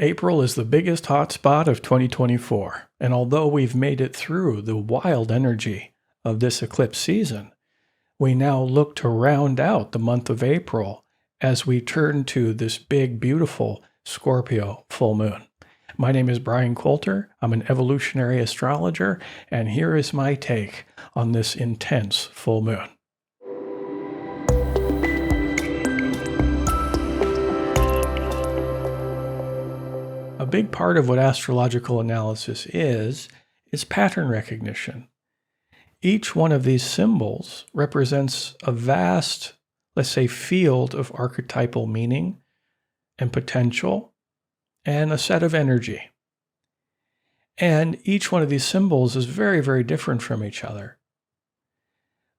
April is the biggest hotspot of 2024, and although we've made it through the wild energy of this eclipse season, we now look to round out the month of April as we turn to this big, beautiful Scorpio full moon. My name is Bryan Coulter. I'm an evolutionary astrologer, and here is my take on this intense full moon. A big part of what astrological analysis is pattern recognition. Each one of these symbols represents a vast, let's say, field of archetypal meaning and potential and a set of energy. And each one of these symbols is very, very different from each other.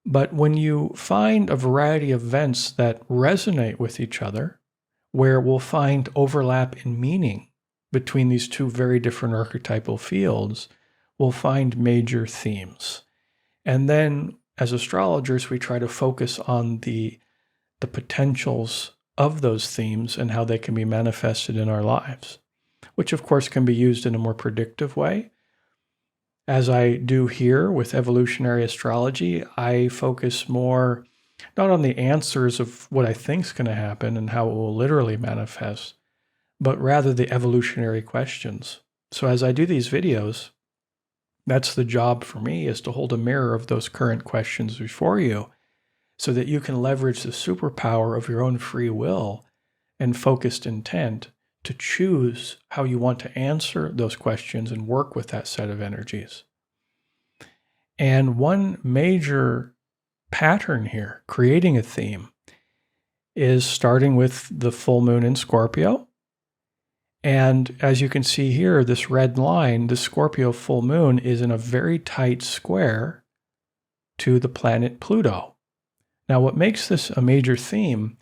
But when you find a variety of events that resonate with each other, where we'll find overlap in meaning between these two very different archetypal fields, we'll find major themes. And then, as astrologers, we try to focus on the potentials of those themes and how they can be manifested in our lives, which of course can be used in a more predictive way. As I do here with evolutionary astrology, I focus more not on the answers of what I think is going to happen and how it will literally manifest, but rather the evolutionary questions. So as I do these videos, that's the job for me, is to hold a mirror of those current questions before you so that you can leverage the superpower of your own free will and focused intent to choose how you want to answer those questions and work with that set of energies. And one major pattern here, creating a theme, is starting with the full moon in Scorpio. And as you can see here, this red line, the Scorpio full moon, is in a very tight square to the planet Pluto. Now, what makes this a major theme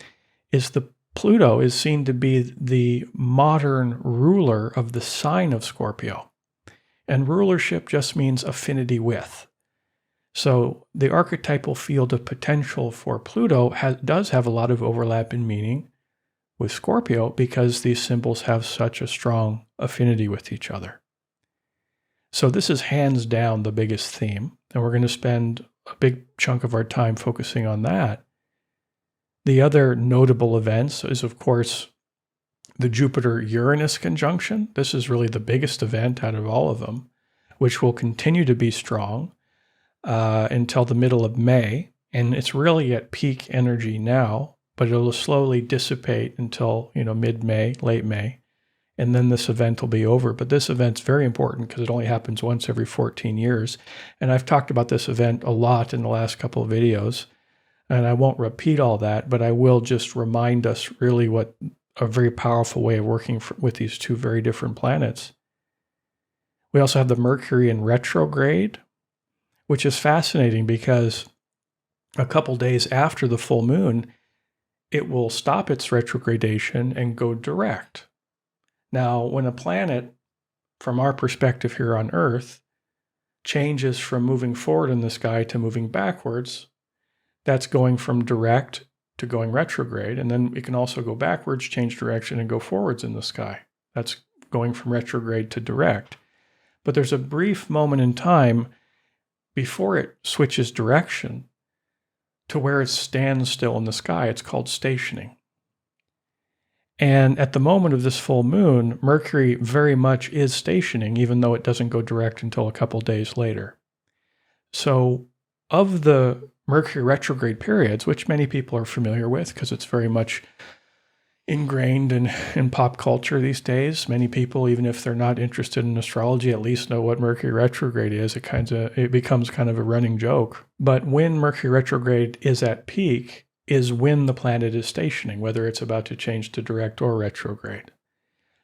is the Pluto is seen to be the modern ruler of the sign of Scorpio. And rulership just means affinity with. So the archetypal field of potential for Pluto does have a lot of overlap in meaning with Scorpio because these symbols have such a strong affinity with each other. So this is hands down the biggest theme, and we're going to spend a big chunk of our time focusing on that. The other notable events is, of course, the Jupiter-Uranus conjunction. This is really the biggest event out of all of them, which will continue to be strong until the middle of May, and it's really at peak energy now, but it'll slowly dissipate until, mid-May, late May, and then this event will be over. But this event's very important because it only happens once every 14 years, and I've talked about this event a lot in the last couple of videos, and I won't repeat all that, but I will just remind us really what a very powerful way of working with these two very different planets. We also have the Mercury in retrograde, which is fascinating because a couple days after the full moon, it will stop its retrogradation and go direct. Now, when a planet, from our perspective here on Earth, changes from moving forward in the sky to moving backwards, that's going from direct to going retrograde. And then it can also go backwards, change direction, and go forwards in the sky. That's going from retrograde to direct. But there's a brief moment in time before it switches direction to where it stands still in the sky. It's called stationing. And at the moment of this full moon, Mercury very much is stationing, even though it doesn't go direct until a couple days later. So of the Mercury retrograde periods, which many people are familiar with because it's very much ingrained in pop culture these days, many people, even if they're not interested in astrology, at least know what Mercury retrograde is. It becomes kind of a running joke. But when Mercury retrograde is at peak is when the planet is stationing, whether it's about to change to direct or retrograde.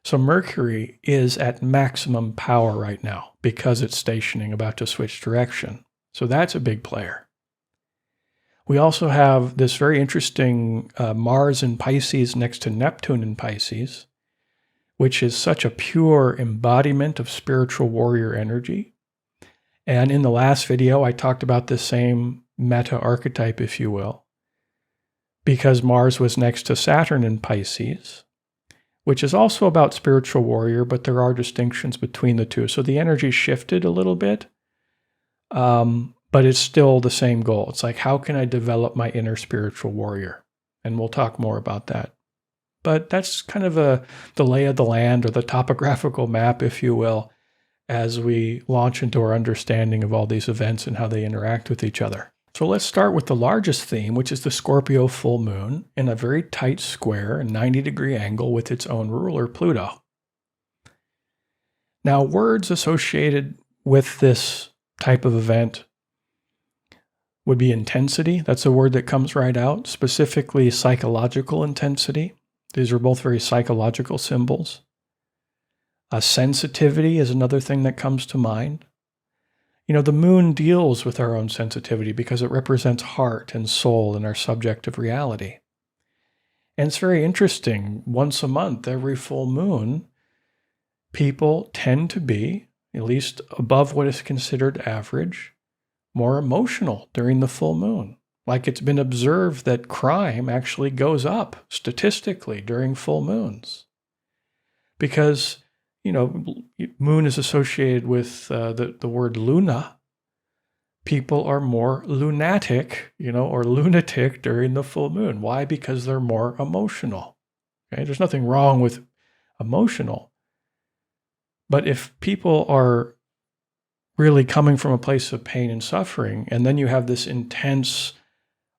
So Mercury is at maximum power right now because it's stationing, about to switch direction. So that's a big player. We also have this very interesting Mars in Pisces next to Neptune in Pisces, which is such a pure embodiment of spiritual warrior energy. And in the last video, I talked about the same meta archetype, if you will, because Mars was next to Saturn in Pisces, which is also about spiritual warrior, but there are distinctions between the two. So the energy shifted a little bit, but it's still the same goal. It's like, how can I develop my inner spiritual warrior? And we'll talk more about that. But that's kind of the lay of the land, or the topographical map, if you will, as we launch into our understanding of all these events and how they interact with each other. So let's start with the largest theme, which is the Scorpio full moon in a very tight square, a 90-degree angle with its own ruler, Pluto. Now, words associated with this type of event would be intensity. That's a word that comes right out, specifically psychological intensity. These are both very psychological symbols. Sensitivity is another thing that comes to mind. You know, the moon deals with our own sensitivity because it represents heart and soul and our subjective reality. And it's very interesting. Once a month, every full moon, people tend to be, at least above what is considered average, more emotional during the full moon. Like, it's been observed that crime actually goes up statistically during full moons. Because, you know, moon is associated with the word luna. People are more lunatic, or lunatic during the full moon. Why? Because they're more emotional. Okay? There's nothing wrong with emotional. But if people are really coming from a place of pain and suffering, and then you have this intense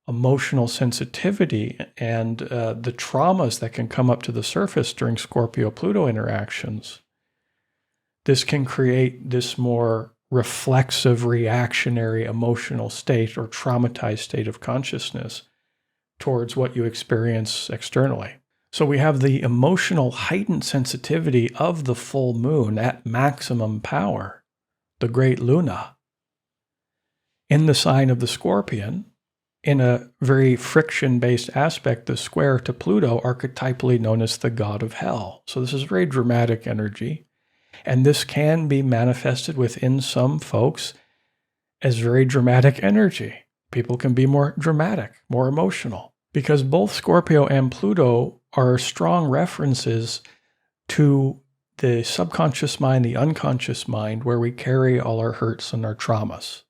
emotional sensitivity and the traumas that can come up to the surface during Scorpio-Pluto interactions, this can create this more reflexive, reactionary, emotional state or traumatized state of consciousness towards what you experience externally. So we have the emotional heightened sensitivity of the full moon at maximum power, the great Luna, in the sign of the Scorpion, in a very friction-based aspect, the square to Pluto, archetypally known as the god of hell. So this is very dramatic energy. And this can be manifested within some folks as very dramatic energy. People can be more dramatic, more emotional, because both Scorpio and Pluto are strong references to the subconscious mind, the unconscious mind, where we carry all our hurts and our traumas.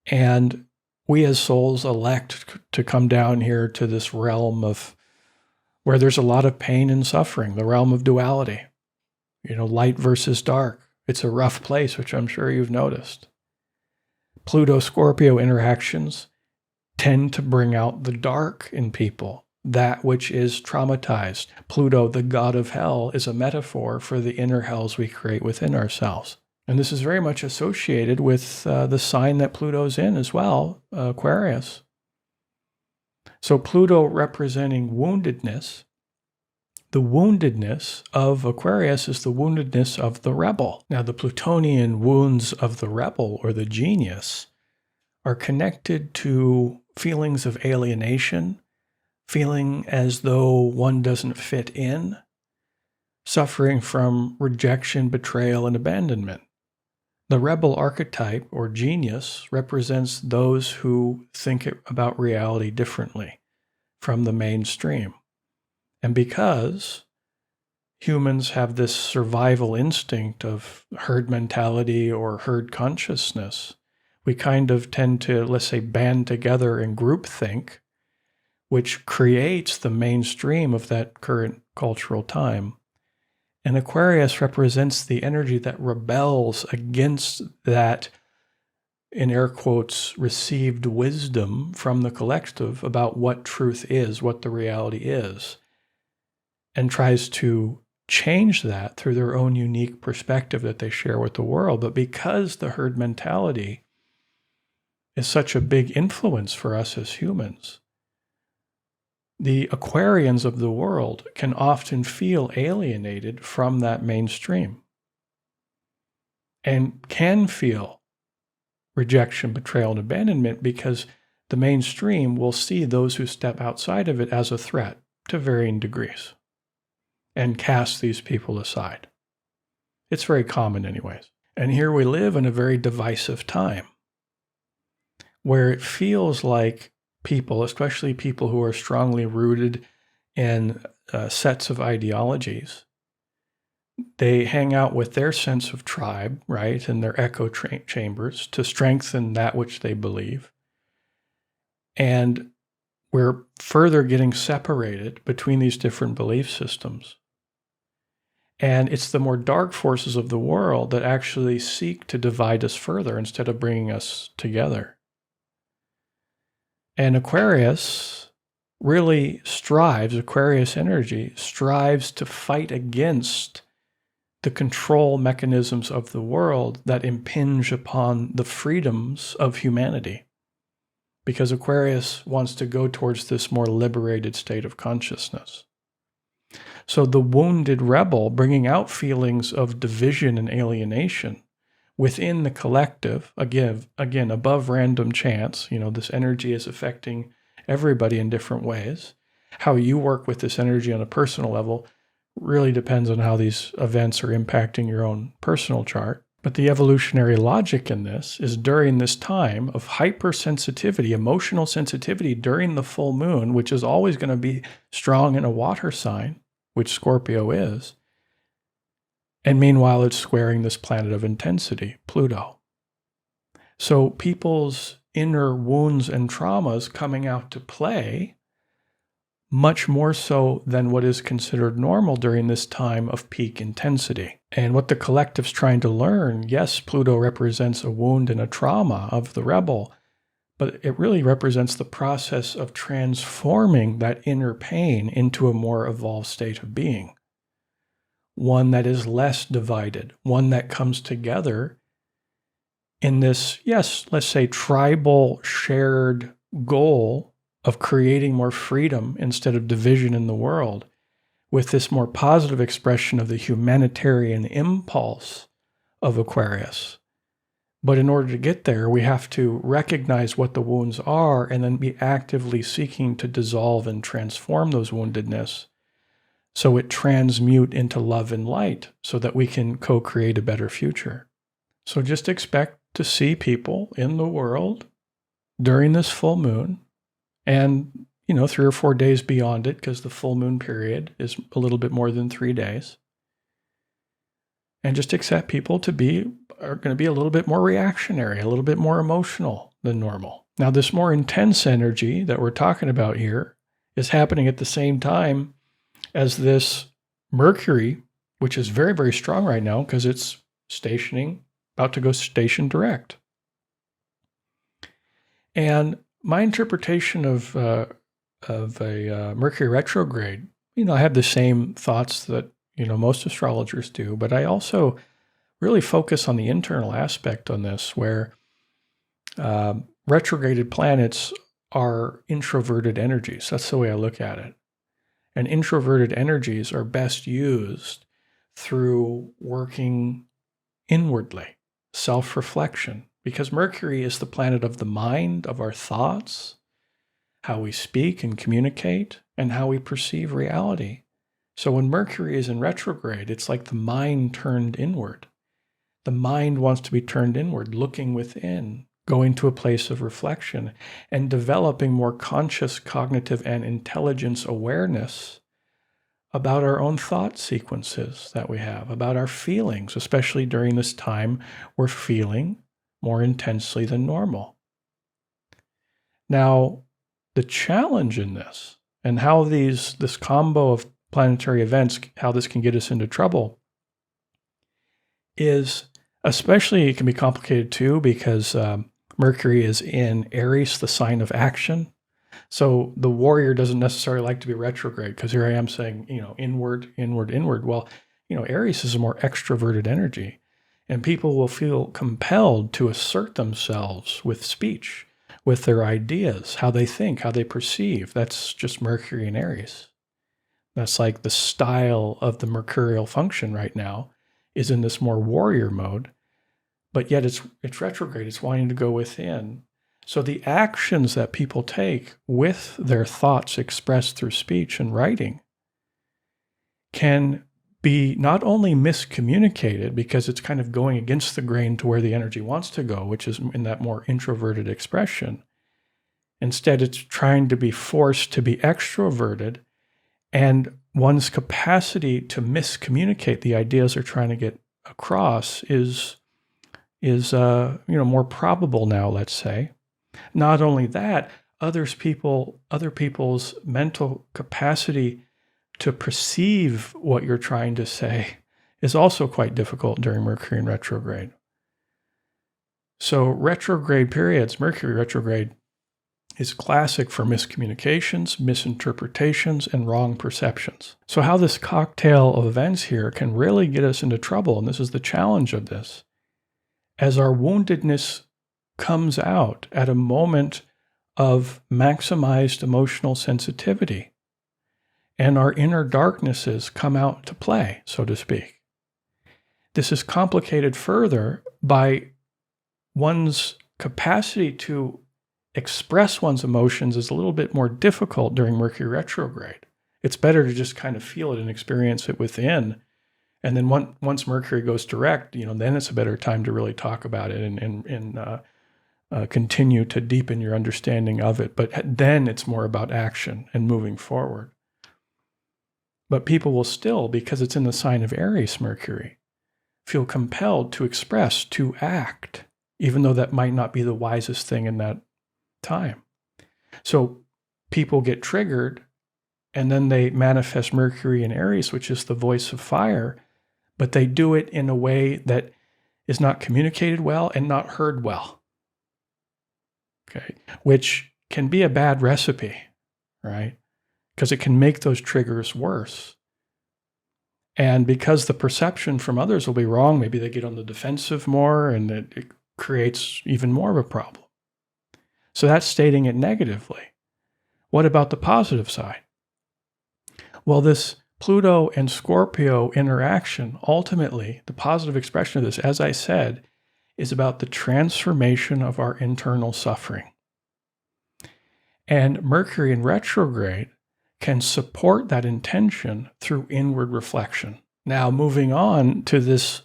And we as souls elect to come down here to this realm of where there's a lot of pain and suffering, the realm of duality. Light versus dark. It's a rough place, which I'm sure you've noticed. Pluto-Scorpio interactions tend to bring out the dark in people, that which is traumatized. Pluto, the god of hell, is a metaphor for the inner hells we create within ourselves. And this is very much associated with the sign that Pluto's in as well, Aquarius. So Pluto representing woundedness. The woundedness of Aquarius is the woundedness of the rebel. Now, the Plutonian wounds of the rebel or the genius are connected to feelings of alienation, feeling as though one doesn't fit in, suffering from rejection, betrayal, and abandonment. The rebel archetype or genius represents those who think about reality differently from the mainstream. And because humans have this survival instinct of herd mentality or herd consciousness, we kind of tend to, let's say, band together in groupthink, which creates the mainstream of that current cultural time. And Aquarius represents the energy that rebels against that, in air quotes, received wisdom from the collective about what truth is, what the reality is, and tries to change that through their own unique perspective that they share with the world. But because the herd mentality is such a big influence for us as humans, the Aquarians of the world can often feel alienated from that mainstream and can feel rejection, betrayal, and abandonment because the mainstream will see those who step outside of it as a threat to varying degrees and cast these people aside. It's very common anyways. And here we live in a very divisive time where it feels like people, especially people who are strongly rooted in sets of ideologies. They hang out with their sense of tribe, right, and their echo chambers to strengthen that which they believe. And we're further getting separated between these different belief systems. And it's the more dark forces of the world that actually seek to divide us further instead of bringing us together. And Aquarius really strives, Aquarius energy strives to fight against the control mechanisms of the world that impinge upon the freedoms of humanity. Because Aquarius wants to go towards this more liberated state of consciousness. So the wounded rebel, bringing out feelings of division and alienation within the collective, again, above random chance. This energy is affecting everybody in different ways. How you work with this energy on a personal level really depends on how these events are impacting your own personal chart. But the evolutionary logic in this is during this time of hypersensitivity, emotional sensitivity during the full moon, which is always going to be strong in a water sign, which Scorpio is. And meanwhile, it's squaring this planet of intensity, Pluto. So people's inner wounds and traumas coming out to play much more so than what is considered normal during this time of peak intensity. And what the collective's trying to learn, yes, Pluto represents a wound and a trauma of the rebel, but it really represents the process of transforming that inner pain into a more evolved state of being. One that is less divided, one that comes together in this, yes, let's say tribal shared goal of creating more freedom instead of division in the world, with this more positive expression of the humanitarian impulse of Aquarius. But in order to get there, we have to recognize what the wounds are and then be actively seeking to dissolve and transform those woundedness so it transmute into love and light so that we can co-create a better future. So just expect to see people in the world during this full moon and, 3 or 4 days beyond it, because the full moon period is a little bit more than 3 days. And just accept people are going to be a little bit more reactionary, a little bit more emotional than normal. Now, this more intense energy that we're talking about here is happening at the same time as this Mercury, which is very, very strong right now because it's about to go station direct. And my interpretation of a Mercury retrograde, I have the same thoughts that, most astrologers do, but I also really focus on the internal aspect on this, where retrograded planets are introverted energies. That's the way I look at it. And introverted energies are best used through working inwardly, self-reflection, because Mercury is the planet of the mind, of our thoughts, how we speak and communicate, and how we perceive reality. So when Mercury is in retrograde, it's like the mind turned inward. The mind wants to be turned inward, looking within, going to a place of reflection, and developing more conscious cognitive and intelligence awareness about our own thought sequences that we have, about our feelings, especially during this time we're feeling more intensely than normal. Now, the challenge in this, and how this combo of planetary events, how this can get us into trouble, is especially it can be complicated too because Mercury is in Aries, the sign of action. So the warrior doesn't necessarily like to be retrograde because here I am saying, inward, inward, inward. Well, Aries is a more extroverted energy, and people will feel compelled to assert themselves with speech, with their ideas, how they think, how they perceive. That's just Mercury in Aries. That's like the style of the mercurial function right now is in this more warrior mode, but yet it's retrograde. It's wanting to go within. So the actions that people take with their thoughts expressed through speech and writing can be not only miscommunicated because it's kind of going against the grain to where the energy wants to go, which is in that more introverted expression. Instead, it's trying to be forced to be extroverted and one's capacity to miscommunicate the ideas they're trying to get across is more probable now, let's say. Not only that, other people's mental capacity to perceive what you're trying to say is also quite difficult during Mercury in retrograde. So retrograde periods, Mercury retrograde, is classic for miscommunications, misinterpretations, and wrong perceptions. So how this cocktail of events here can really get us into trouble, and this is the challenge of this, as our woundedness comes out at a moment of maximized emotional sensitivity, and our inner darknesses come out to play, so to speak. This is complicated further by one's capacity to express one's emotions is a little bit more difficult during Mercury retrograde. It's better to just kind of feel it and experience it within. And then once Mercury goes direct, then it's a better time to really talk about it and continue to deepen your understanding of it. But then it's more about action and moving forward. But people will still, because it's in the sign of Aries, Mercury, feel compelled to express, to act, even though that might not be the wisest thing in that time. So people get triggered, and then they manifest Mercury in Aries, which is the voice of fire, but they do it in a way that is not communicated well and not heard well. Okay, which can be a bad recipe, right? Because it can make those triggers worse. And because the perception from others will be wrong, maybe they get on the defensive more, and it creates even more of a problem. So that's stating it negatively. What about the positive side? Well, this Pluto and Scorpio interaction, ultimately, the positive expression of this, as I said, is about the transformation of our internal suffering. And Mercury in retrograde can support that intention through inward reflection. Now, moving on to this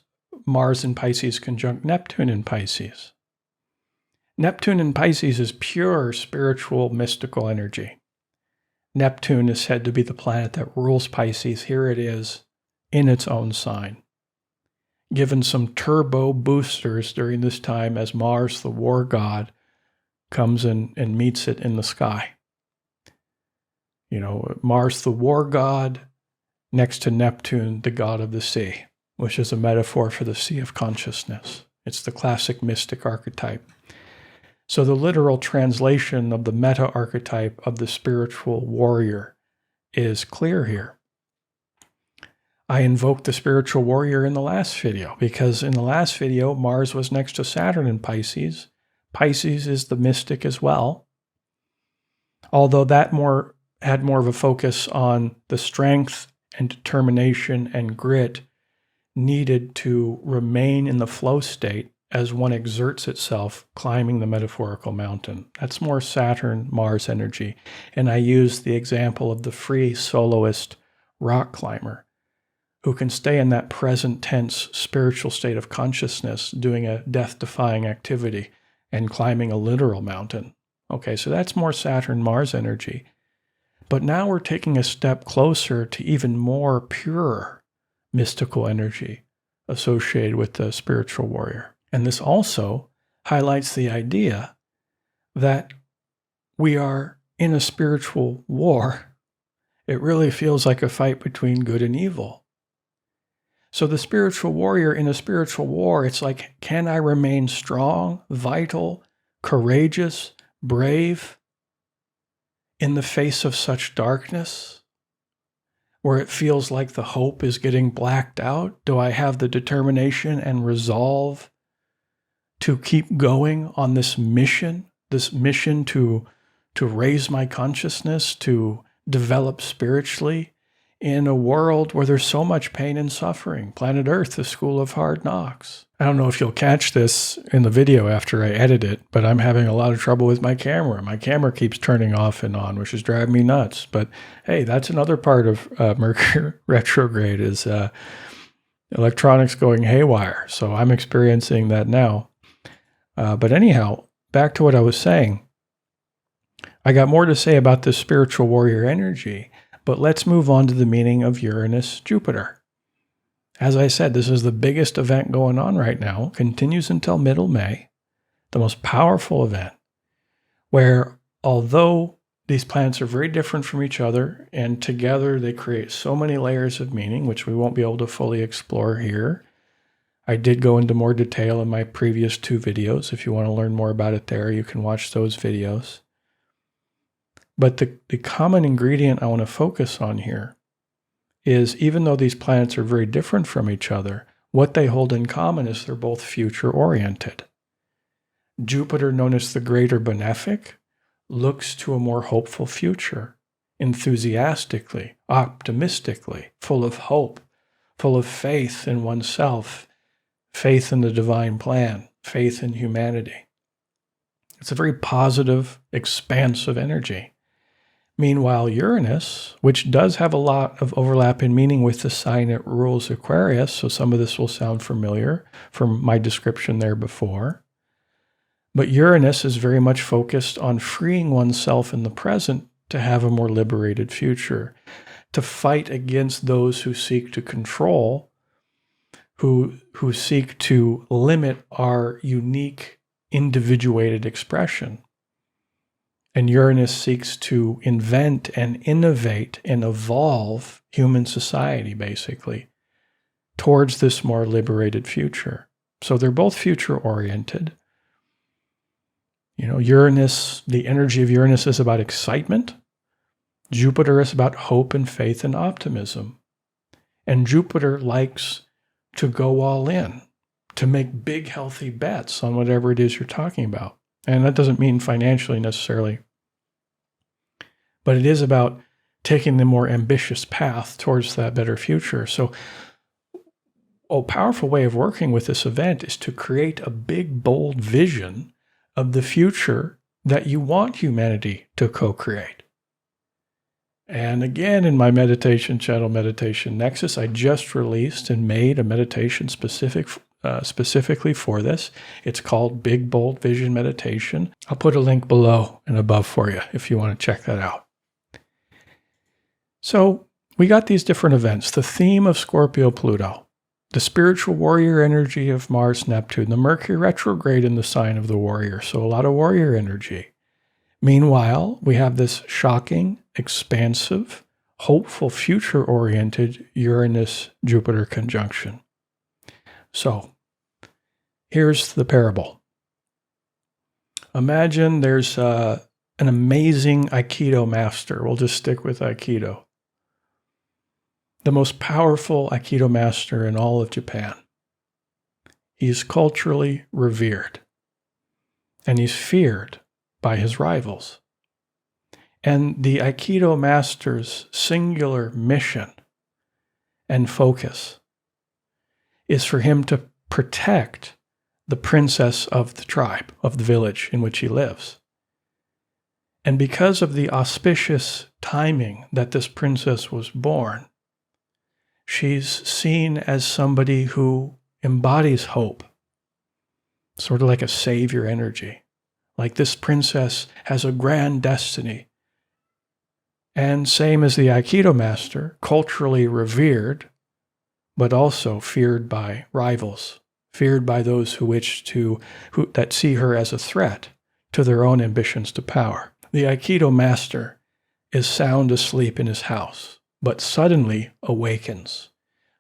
Mars in Pisces conjunct Neptune in Pisces. Neptune in Pisces is pure spiritual, mystical energy. Neptune is said to be the planet that rules Pisces. Here it is in its own sign. Given some turbo boosters during this time as Mars, the war god, comes and meets it in the sky. Mars, the war god, next to Neptune, the god of the sea, which is a metaphor for the sea of consciousness. It's the classic mystic archetype. So the literal translation of the meta-archetype of the spiritual warrior is clear here. I invoked the spiritual warrior in the last video because in the last video, Mars was next to Saturn in Pisces. Pisces is the mystic as well, although that had more of a focus on the strength and determination and grit needed to remain in the flow state as one exerts itself climbing the metaphorical mountain. That's more Saturn-Mars energy. And I use the example of the free soloist rock climber who can stay in that present tense spiritual state of consciousness doing a death-defying activity and climbing a literal mountain. Okay, so that's more Saturn-Mars energy. But now we're taking a step closer to even more pure mystical energy associated with the spiritual warrior. And this also highlights the idea that we are in a spiritual war. It really feels like a fight between good and evil. So the spiritual warrior in a spiritual war, it's like, can I remain strong, vital, courageous, brave in the face of such darkness? Where it feels like the hope is getting blacked out? Do I have the determination and resolve to keep going on this mission to raise my consciousness, to develop spiritually in a world where there's so much pain and suffering? Planet Earth, the school of hard knocks. I don't know if you'll catch this in the video after I edit it, but I'm having a lot of trouble with my camera. My camera keeps turning off and on, which is driving me nuts. But hey, that's another part of Mercury retrograde is electronics going haywire. So I'm experiencing that now. But anyhow, back to what I was saying. I got more to say about this spiritual warrior energy, But let's move on to the meaning of Uranus-Jupiter. As I said, this is the biggest event going on right now, continues until middle May, the most powerful event, where although these planets are very different from each other, and together they create so many layers of meaning, which we won't be able to fully explore here. I did go into more detail in my previous 2 videos. If you want to learn more about it there, you can watch those videos. But the common ingredient I want to focus on here is, even though these planets are very different from each other, what they hold in common is they're both future-oriented. Jupiter, known as the greater benefic, looks to a more hopeful future, enthusiastically, optimistically, full of hope, full of faith in oneself, faith in the divine plan, faith in humanity. It's a very positive, expansive energy. Meanwhile, Uranus, which does have a lot of overlap in meaning with the sign it rules, Aquarius, so some of this will sound familiar from my description there before. But Uranus is very much focused on freeing oneself in the present to have a more liberated future, to fight against those who seek to control, who seek to limit our unique, individuated expression. And Uranus seeks to invent and innovate and evolve human society, basically, towards this more liberated future. So they're both future-oriented. Uranus, the energy of Uranus is about excitement. Jupiter is about hope and faith and optimism. And Jupiter likes to go all in, to make big, healthy bets on whatever it is you're talking about. And that doesn't mean financially necessarily, but it is about taking the more ambitious path towards that better future. So a powerful way of working with this event is to create a big, bold vision of the future that you want humanity to co-create. And again, in my meditation channel, Meditation Nexus, I just released and made a meditation specifically for this. It's called Big Bold Vision Meditation. I'll put a link below and above for you if you want to check that out. So we got these different events. The theme of Scorpio Pluto, the spiritual warrior energy of Mars Neptune, the Mercury retrograde in the sign of the warrior. So a lot of warrior energy. Meanwhile, we have this shocking, expansive, hopeful, future-oriented Uranus-Jupiter conjunction. So here's the parable. Imagine there's an amazing Aikido master. We'll just stick with Aikido. The most powerful Aikido master in all of Japan. He's culturally revered, and he's feared by his rivals. And the Aikido master's singular mission and focus is for him to protect the princess of the tribe, of the village in which he lives. And because of the auspicious timing that this princess was born, she's seen as somebody who embodies hope, sort of like a savior energy. Like this princess has a grand destiny. And same as the Aikido master, culturally revered, but also feared by rivals, feared by those that see her as a threat to their own ambitions to power. The Aikido master is sound asleep in his house, but suddenly awakens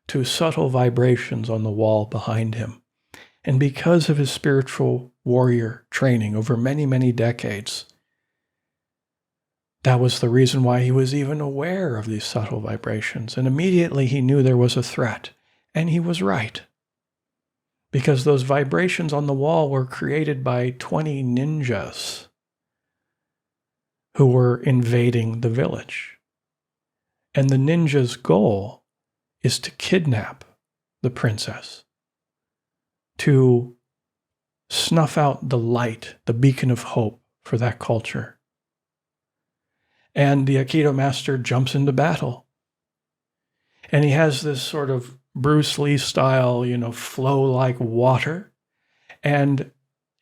to subtle vibrations on the wall behind him. And because of his spiritual warrior training over many, many decades, that was the reason why he was even aware of these subtle vibrations. And immediately he knew there was a threat. And he was right. Because those vibrations on the wall were created by 20 ninjas who were invading the village. And the ninjas' goal is to kidnap the princess, to snuff out the light, the beacon of hope for that culture. And the Aikido master jumps into battle. And he has this sort of Bruce Lee style, flow like water. And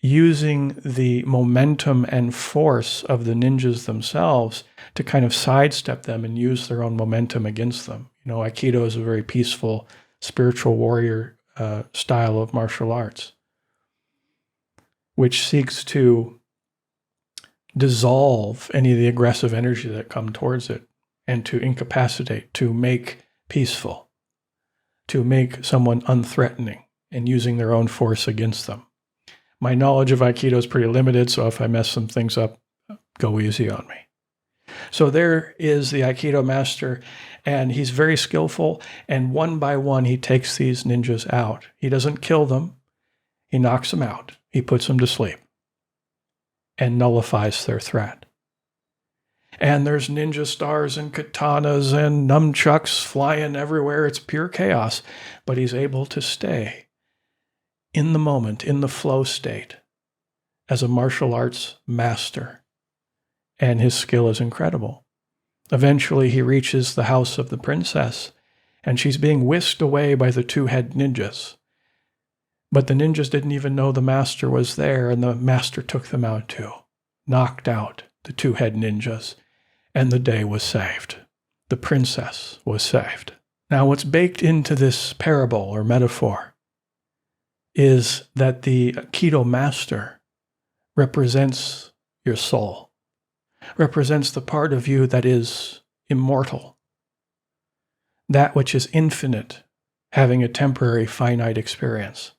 using the momentum and force of the ninjas themselves to kind of sidestep them and use their own momentum against them. Aikido is a very peaceful, spiritual warrior style of martial arts, which seeks to dissolve any of the aggressive energy that come towards it and to incapacitate, to make peaceful, to make someone unthreatening and using their own force against them. My knowledge of Aikido is pretty limited, so if I mess some things up, go easy on me. So there is the Aikido master, and he's very skillful, and one by one he takes these ninjas out. He doesn't kill them, he knocks them out, he puts them to sleep, and nullifies their threat. And there's ninja stars and katanas and nunchucks flying everywhere. It's pure chaos, but he's able to stay in the moment, in the flow state, as a martial arts master. And his skill is incredible. Eventually, he reaches the house of the princess, and she's being whisked away by the two-head ninjas. But the ninjas didn't even know the master was there, and the master took them out too, knocked out the two-head ninjas, and the day was saved. The princess was saved. Now, what's baked into this parable or metaphor is that the Aikido master represents your soul, represents the part of you that is immortal, that which is infinite, having a temporary finite experience,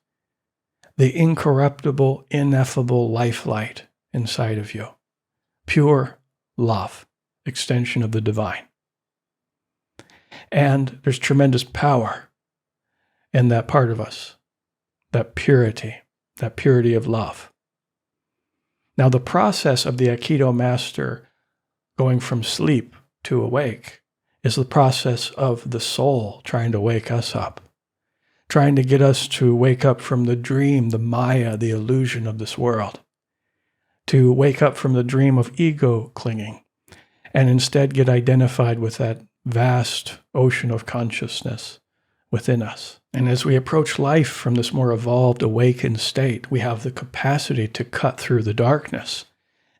the incorruptible, ineffable life light inside of you, pure love, extension of the divine. And there's tremendous power in that part of us. That purity of love. Now, the process of the Aikido master going from sleep to awake is the process of the soul trying to wake us up, trying to get us to wake up from the dream, the Maya, the illusion of this world, to wake up from the dream of ego clinging, and instead get identified with that vast ocean of consciousness within us. And as we approach life from this more evolved, awakened state, we have the capacity to cut through the darkness.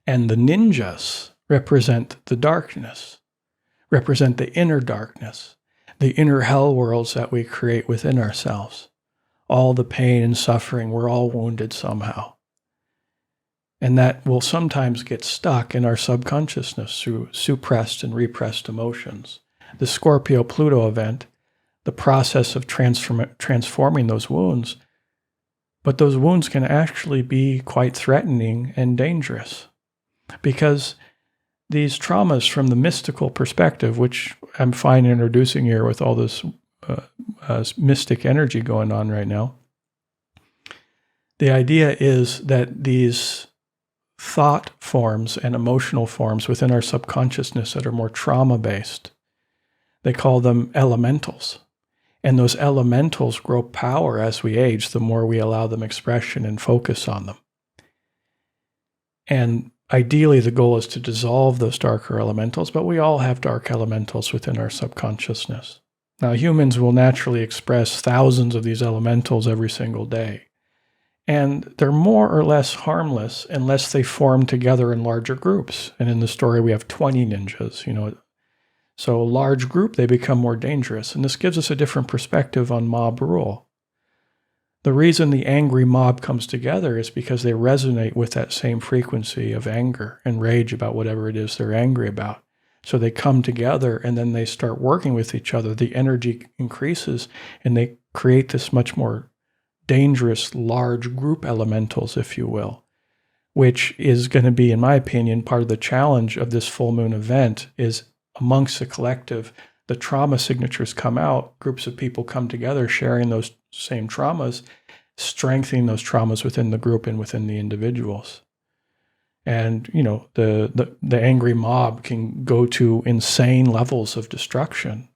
And the ninjas represent the darkness, represent the inner darkness, the inner hell worlds that we create within ourselves. All the pain and suffering, we're all wounded somehow. And that will sometimes get stuck in our subconsciousness through suppressed and repressed emotions. The Scorpio-Pluto event, the process of transforming those wounds, but those wounds can actually be quite threatening and dangerous because these traumas from the mystical perspective, which I'm fine introducing here with all this mystic energy going on right now, the idea is that these thought forms and emotional forms within our subconsciousness that are more trauma-based, they call them elementals. And those elementals grow power as we age, the more we allow them expression and focus on them. And ideally, the goal is to dissolve those darker elementals, but we all have dark elementals within our subconsciousness. Now, humans will naturally express thousands of these elementals every single day. And they're more or less harmless unless they form together in larger groups. And in the story, we have 20 ninjas, So a large group, they become more dangerous. And this gives us a different perspective on mob rule. The reason the angry mob comes together is because they resonate with that same frequency of anger and rage about whatever it is they're angry about. So they come together and then they start working with each other. The energy increases and they create this much more dangerous, large group elementals, if you will, which is going to be, in my opinion, part of the challenge of this full moon event is amongst the collective, the trauma signatures come out, groups of people come together sharing those same traumas, strengthening those traumas within the group and within the individuals. And, the angry mob can go to insane levels of destruction.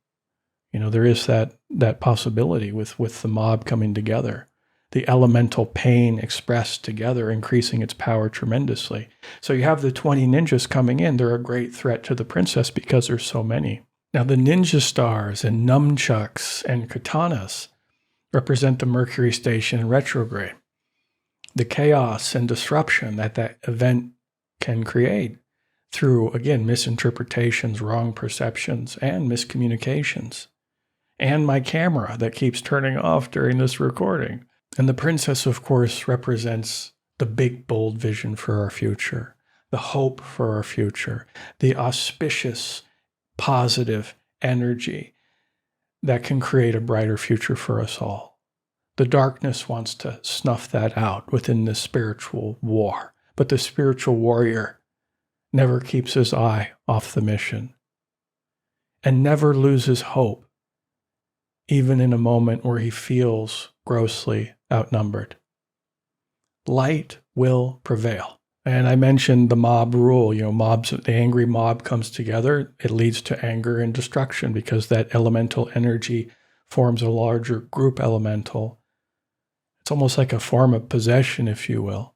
There is that possibility with the mob coming together. The elemental pain expressed together, increasing its power tremendously. So you have the 20 ninjas coming in. They're a great threat to the princess because there's so many. Now, the ninja stars and nunchucks and katanas represent the Mercury station in retrograde. the chaos and disruption that that event can create through, again, misinterpretations, wrong perceptions, and miscommunications. And my camera that keeps turning off during this recording. And the princess, of course, represents the big, bold vision for our future, the hope for our future, the auspicious, positive energy that can create a brighter future for us all. The darkness wants to snuff that out within this spiritual war, but the spiritual warrior never keeps his eye off the mission and never loses hope, even in a moment where he feels grossly outnumbered. Light will prevail. And I mentioned the mob rule, the angry mob comes together, it leads to anger and destruction because that elemental energy forms a larger group elemental. It's almost like a form of possession, if you will.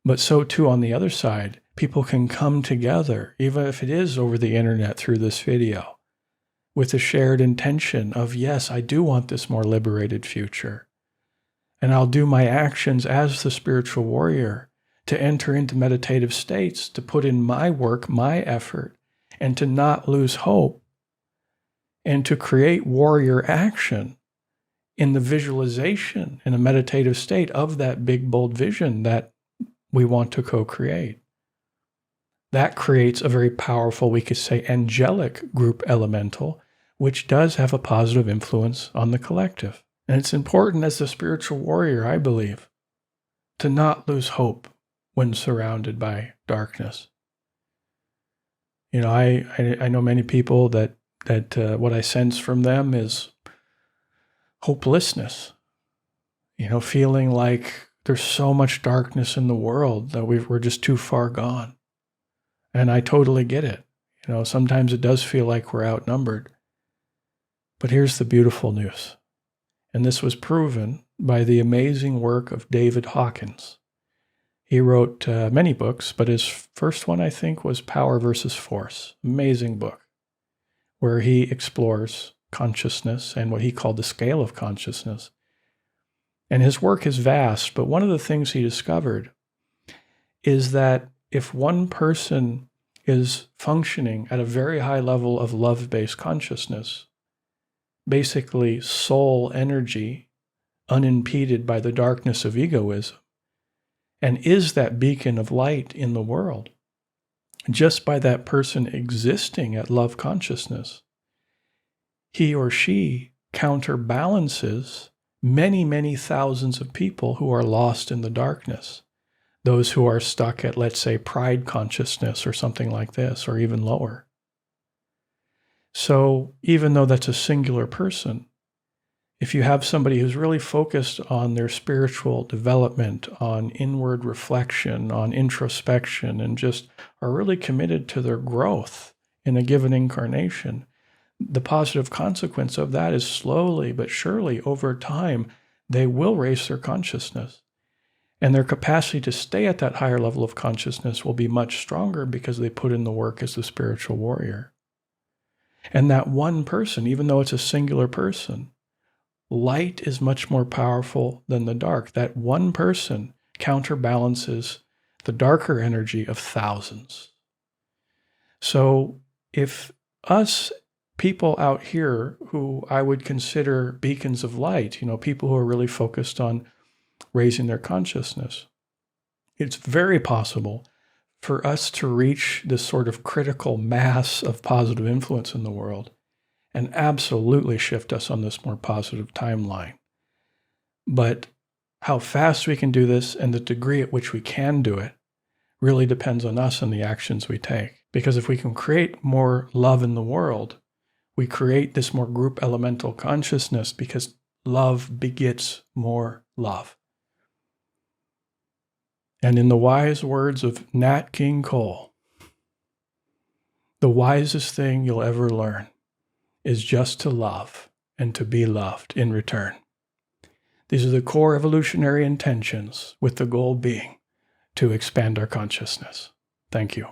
But so too on the other side, people can come together, even if it is over the internet through this video, with a shared intention of, yes, I do want this more liberated future. And I'll do my actions as the spiritual warrior to enter into meditative states, to put in my work, my effort, and to not lose hope, and to create warrior action in the visualization in a meditative state of that big, bold vision that we want to co-create. That creates a very powerful, we could say, angelic group elemental, which does have a positive influence on the collective. And it's important as the spiritual warrior, I believe, to not lose hope when surrounded by darkness. I know many people that what I sense from them is hopelessness. Feeling like there's so much darkness in the world that we're just too far gone. And I totally get it. Sometimes it does feel like we're outnumbered. But here's the beautiful news. And this was proven by the amazing work of David Hawkins. He wrote many books, but his first one, I think, was Power versus Force. Amazing book, where he explores consciousness and what he called the scale of consciousness. And his work is vast, but one of the things he discovered is that if one person is functioning at a very high level of love-based consciousness, basically soul energy, unimpeded by the darkness of egoism, and is that beacon of light in the world, just by that person existing at love consciousness, he or she counterbalances many, many thousands of people who are lost in the darkness, those who are stuck at, let's say, pride consciousness or something like this, or even lower. So even though that's a singular person, if you have somebody who's really focused on their spiritual development, on inward reflection, on introspection, and just are really committed to their growth in a given incarnation, the positive consequence of that is slowly but surely over time, they will raise their consciousness. And their capacity to stay at that higher level of consciousness will be much stronger because they put in the work as the spiritual warrior. And that one person, even though it's a singular person, light is much more powerful than the dark. That one person counterbalances the darker energy of thousands. So if us people out here who I would consider beacons of light, people who are really focused on raising their consciousness, it's very possible for us to reach this sort of critical mass of positive influence in the world and absolutely shift us on this more positive timeline. But how fast we can do this and the degree at which we can do it really depends on us and the actions we take. Because if we can create more love in the world, we create this more group elemental consciousness because love begets more love. And in the wise words of Nat King Cole, the wisest thing you'll ever learn is just to love and to be loved in return. These are the core evolutionary intentions, with the goal being to expand our consciousness. Thank you.